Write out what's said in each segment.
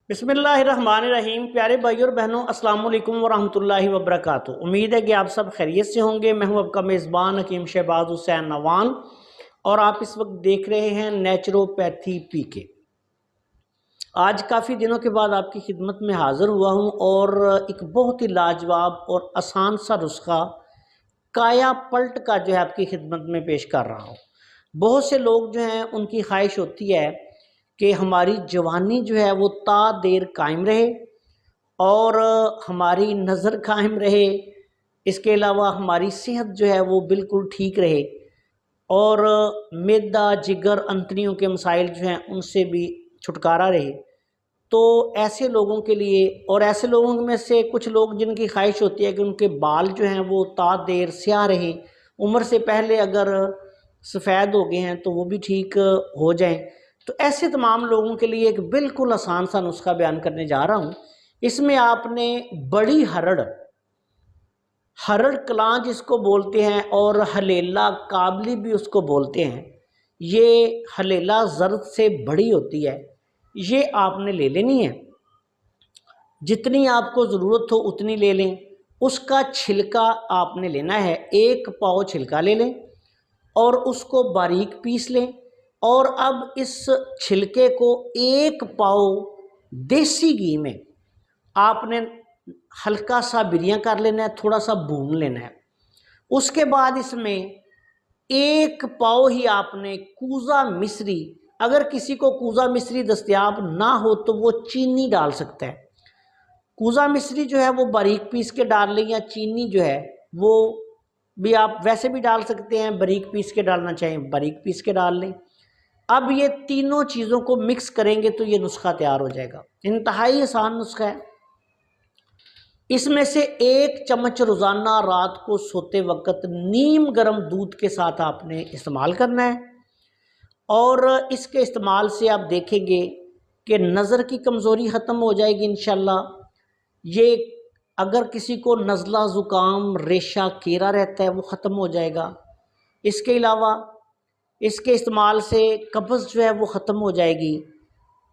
बिस्मिल्लाहिर्रहमानिर्रहीम। प्यारे भाइयों और बहनों, अस्सलाम वालेकुम वरहमतुल्लाहि वबरकातुहू। उम्मीद है कि आप सब खैरियत से होंगे। मैं हूं आपका मेज़बान हकीम शहबाज हुसैन नवान और आप इस वक्त देख रहे हैं नेचुरोपैथी पीके। आज काफ़ी दिनों के बाद आपकी खिदमत में हाज़िर हुआ हूं और एक बहुत ही लाजवाब और आसान सा नुस्खा काया पलट का जो है आपकी खिदमत में पेश कर रहा हूं। बहुत से लोग जो हैं उनकी ख्वाहिश होती है कि हमारी जवानी जो है वो ता देर कायम रहे और हमारी नज़र कायम रहे, इसके अलावा हमारी सेहत जो है वो बिल्कुल ठीक रहे और मैदा जिगर अंतड़ियों के मसाइल जो हैं उनसे भी छुटकारा रहे। तो ऐसे लोगों के लिए, और ऐसे लोगों में से कुछ लोग जिनकी ख्वाहिश होती है कि उनके बाल जो हैं वो ता देर स्याह रहे, उम्र से पहले अगर सफ़ेद हो गए हैं तो वो भी ठीक हो जाएं। तो ऐसे तमाम लोगों के लिए एक बिल्कुल आसान सा नुस्खा बयान करने जा रहा हूँ। इसमें आपने बड़ी हरड़ कलां जिसको बोलते हैं और हलेला काबली भी उसको बोलते हैं, ये हलेला ज़र्द से बड़ी होती है, ये आपने ले लेनी है। जितनी आपको ज़रूरत हो उतनी ले लें। उसका छिलका आपने लेना है, 1 पाव छिलका ले लें और उसको बारीक पीस लें। और अब इस छिलके को 1 पाव देसी घी में आपने हल्का सा बिरियां कर लेना है, थोड़ा सा भून लेना है। उसके बाद इसमें 1 पाव ही आपने कूजा मिश्री, अगर किसी को कूजा मिश्री दस्तयाब ना हो तो वो चीनी डाल सकता है। कूजा मिश्री जो है वो बारीक पीस के डाल लें, या चीनी जो है वो भी आप वैसे भी डाल सकते हैं, बारीक पीस के डालना चाहें बारीक पीस के डाल लें। अब ये तीनों चीज़ों को मिक्स करेंगे तो ये नुस्खा तैयार हो जाएगा। इंतहाई आसान नुस्खा है। इसमें से 1 चम्मच रोज़ाना रात को सोते वक्त नीम गर्म दूध के साथ आपने इस्तेमाल करना है और इसके इस्तेमाल से आप देखेंगे कि नज़र की कमज़ोरी ख़त्म हो जाएगी इंशाल्लाह। ये अगर किसी को नज़ला ज़ुकाम रेशा केरा रहता है वो ख़त्म हो जाएगा। इसके अलावा इसके इस्तेमाल से कब्ज़ जो है वो ख़त्म हो जाएगी।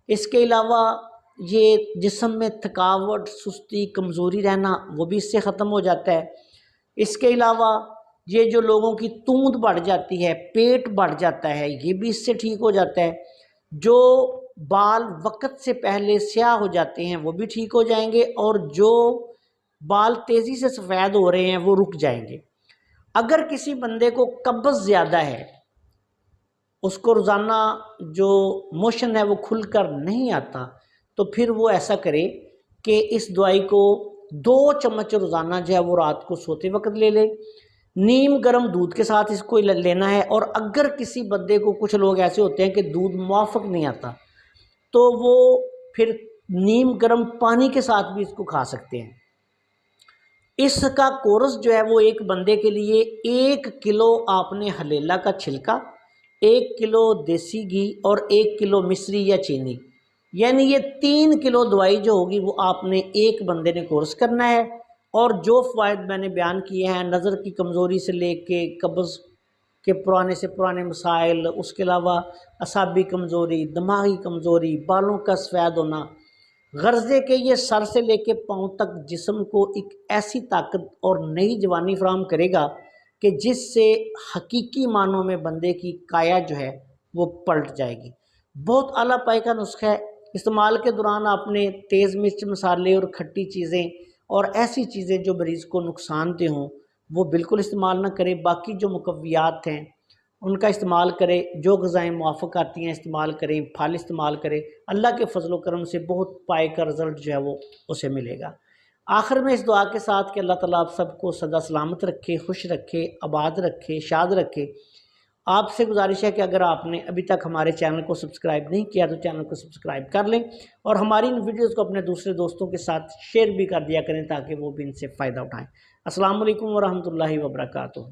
इसके अलावा ये जिस्म में थकावट सुस्ती कमज़ोरी रहना वो भी इससे ख़त्म हो जाता है। इसके अलावा ये जो लोगों की तूंद बढ़ जाती है, पेट बढ़ जाता है, ये भी इससे ठीक हो जाता है। जो बाल वक्त से पहले स्याह हो जाते हैं वो भी ठीक हो जाएंगे और जो बाल तेज़ी से सफ़ेद हो रहे हैं वो रुक जाएंगे। अगर किसी बंदे को कब्ज़ ज़्यादा है, उसको रोज़ाना जो मोशन है वो खुलकर नहीं आता, तो फिर वो ऐसा करे कि इस दवाई को 2 चम्मच रोज़ाना जो है वो रात को सोते वक्त ले ले। नीम गर्म दूध के साथ इसको लेना है। और अगर किसी बंदे को, कुछ लोग ऐसे होते हैं कि दूध मुआफ़िक नहीं आता, तो वो फिर नीम गर्म पानी के साथ भी इसको खा सकते हैं। इसका कोर्स जो है वो एक बंदे के लिए 1 किलो आपने हलेला का छिलका, 1 किलो देसी घी और 1 किलो मिश्री या चीनी, यानी ये 3 किलो दवाई जो होगी वो आपने एक बंदे ने कोर्स करना है। और जो फ़वाइद मैंने बयान किए हैं, नज़र की कमज़ोरी से लेके कब्ज़ के पुराने से पुराने मसाइल, उसके अलावा असाबी कमज़ोरी, दिमागी कमज़ोरी, बालों का सफ़ेद होना, गर्ज़े के ये सर से लेके पाँव तक जिस्म को एक ऐसी ताकत और नई जवानी फराहम करेगा कि जिससे हकीकी मानों में बंदे की काया जो है वो पलट जाएगी। बहुत आला पाए का नुस्खा है। इस्तेमाल के दौरान आपने तेज़ मिर्च मसाले और खट्टी चीज़ें और ऐसी चीज़ें जो मरीज़ को नुकसानदेह हों वो बिल्कुल इस्तेमाल ना करें। बाकी जो मुकव्वियात हैं उनका इस्तेमाल करें, जो ग़िज़ाएँ मुआफ़िक आती हैं इस्तेमाल करें, फल इस्तेमाल करें। अल्लाह के फज़ल व करम से बहुत पाए का रिज़ल्ट जो है वो उसे मिलेगा। आखिर में इस दुआ के साथ कि अल्लाह ताला आप सबको सदा सलामत रखे, खुश रखे, आबाद रखे, शाद रखे। आपसे गुजारिश है कि अगर आपने अभी तक हमारे चैनल को सब्सक्राइब नहीं किया तो चैनल को सब्सक्राइब कर लें और हमारी इन वीडियोज़ को अपने दूसरे दोस्तों के साथ शेयर भी कर दिया करें ताकि वो भी इनसे फ़ायदा उठाएँ। अस्सलाम वालेकुम व रहमतुल्लाहि व बरकातुहू।